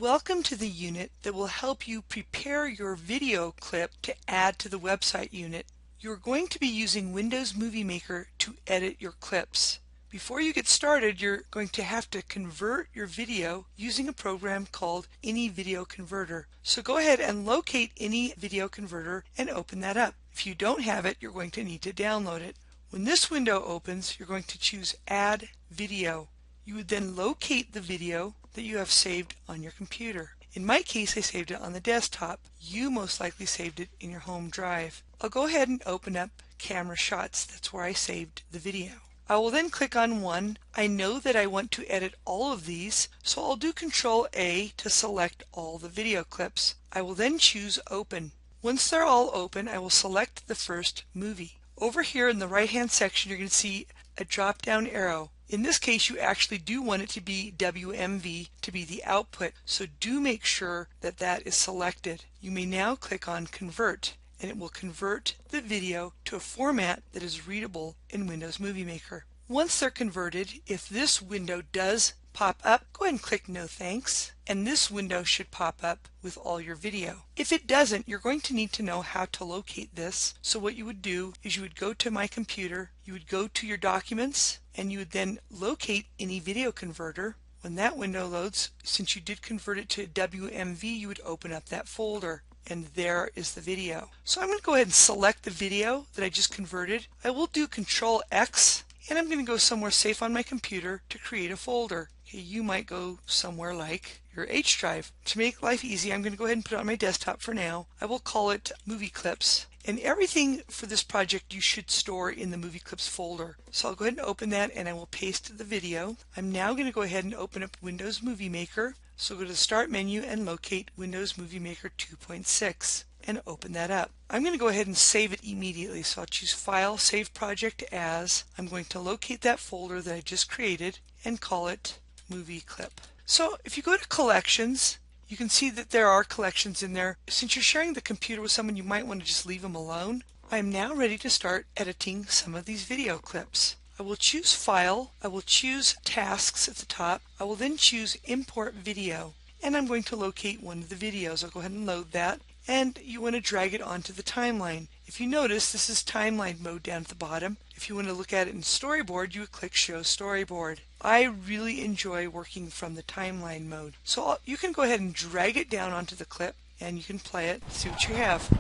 Welcome to the unit that will help you prepare your video clip to add to the website unit. You're going to be using Windows Movie Maker to edit your clips. Before you get started, you're going to have to convert your video using a program called AnyVideo Converter. So go ahead and locate AnyVideo Converter and open that up. If you don't have it, you're going to need to download it. When this window opens, you're going to choose Add Video. You would then locate the video that you have saved on your computer. In my case, I saved it on the desktop. You most likely saved it in your home drive. I'll go ahead and open up Camera Shots. That's where I saved the video. I will then click on one. I know that I want to edit all of these, so I'll do Control A to select all the video clips. I will then choose Open. Once they're all open, I will select the first movie. Over here in the right-hand section, you're going to see a drop-down arrow. In this case, you actually do want it to be WMV to be the output, so do make sure that that is selected. You may now click on Convert, and it will convert the video to a format that is readable in Windows Movie Maker. Once they're converted, if this window does pop up, go ahead and click No Thanks, and this window should pop up with all your video. If it doesn't, you're going to need to know how to locate this. So what you would do is you would go to My Computer, you would go to your Documents, and you would then locate AnyVideo Converter. When that window loads, since you did convert it to WMV, you would open up that folder, and there is the video. So I'm going to go ahead and select the video that I just converted. I will do Control X, and I'm going to go somewhere safe on my computer to create a folder. Okay, you might go somewhere like your H drive. To make life easy, I'm going to go ahead and put it on my desktop for now. I will call it Movie Clips. And everything for this project you should store in the Movie Clips folder. So I'll go ahead and open that, and I will paste the video. I'm now going to go ahead and open up Windows Movie Maker. So go to the Start menu and locate Windows Movie Maker 2.6 and open that up. I'm going to go ahead and save it immediately. So I'll choose File, Save Project As. I'm going to locate that folder that I just created and call it Movie Clip. So if you go to Collections, you can see that there are collections in there. Since you're sharing the computer with someone, you might want to just leave them alone. I am now ready to start editing some of these video clips. I will choose File, I will choose Tasks at the top, I will then choose Import Video, and I'm going to locate one of the videos. I'll go ahead and load that, and you want to drag it onto the timeline. If you notice, this is timeline mode down at the bottom. If you want to look at it in Storyboard, you would click Show Storyboard. I really enjoy working from the timeline mode. So you can go ahead and drag it down onto the clip, and you can play it, see what you have.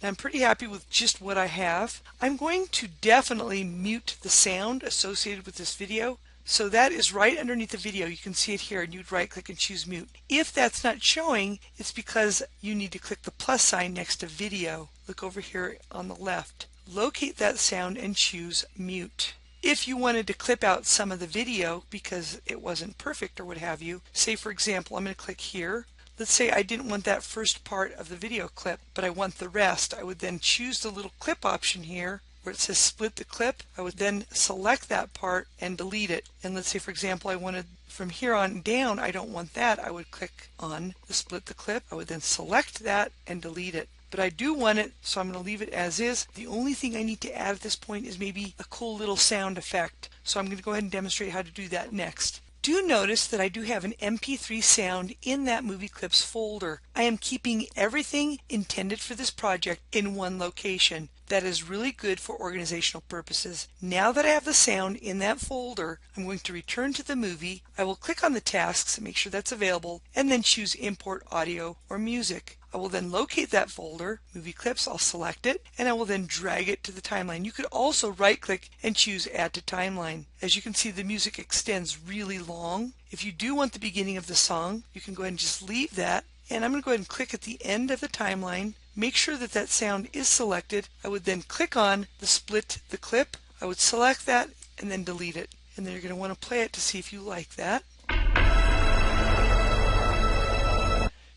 Now, I'm pretty happy with just what I have. I'm going to definitely mute the sound associated with this video. So that is right underneath the video. You can see it here, and you'd right click and choose mute. If that's not showing, it's because you need to click the plus sign next to video. Look over here on the left. Locate that sound and choose mute. If you wanted to clip out some of the video because it wasn't perfect or what have you, say for example, I'm going to click here. Let's say I didn't want that first part of the video clip, but I want the rest. I would then choose the little clip option here where it says split the clip. I would then select that part and delete it. And let's say for example I wanted from here on down, I don't want that. I would click on the split the clip. I would then select that and delete it. But I do want it, so I'm going to leave it as is. The only thing I need to add at this point is maybe a cool little sound effect. So I'm going to go ahead and demonstrate how to do that next. Do notice that I do have an MP3 sound in that Movie Clips folder. I am keeping everything intended for this project in one location. That is really good for organizational purposes. Now that I have the sound in that folder, I'm going to return to the movie. I will click on the tasks and make sure that's available, and then choose Import Audio or Music. I will then locate that folder, Movie Clips, I'll select it, and I will then drag it to the timeline. You could also right click and choose Add to Timeline. As you can see, the music extends really long. If you do want the beginning of the song, you can go ahead and just leave that. And I'm going to go ahead and click at the end of the timeline. Make sure that that sound is selected. I would then click on the split the clip. I would select that and then delete it. And then you're going to want to play it to see if you like that.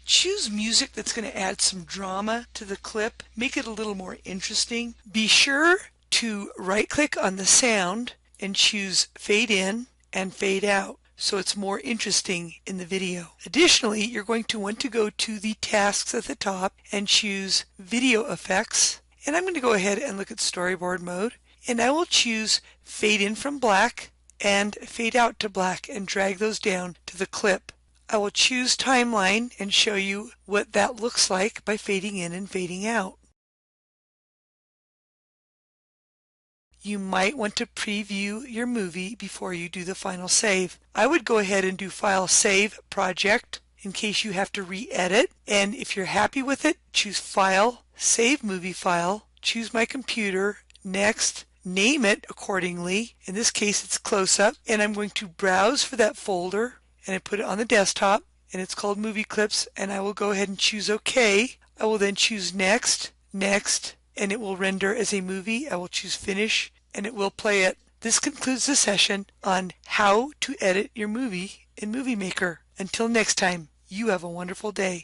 Choose music that's going to add some drama to the clip, make it a little more interesting. Be sure to right click on the sound and choose Fade In and Fade Out so it's more interesting in the video. Additionally, you're going to want to go to the tasks at the top and choose Video Effects. And I'm going to go ahead and look at Storyboard mode, and I will choose Fade In from Black and fade out to black and drag those down to the clip. I will choose timeline and show you what that looks like by fading in and fading out. You might want to preview your movie before you do the final save. I would go ahead and do File Save Project in case you have to re-edit, and if you're happy with it, choose File, Save Movie File, choose My Computer, Next, name it accordingly. In this case it's Close Up, and I'm going to browse for that folder, and I put it on the desktop, and it's called Movie Clips, and I will go ahead and choose OK. I will then choose Next, Next, and it will render as a movie. I will choose Finish, and it will play it. This concludes the session on how to edit your movie in Movie Maker. Until next time, you have a wonderful day.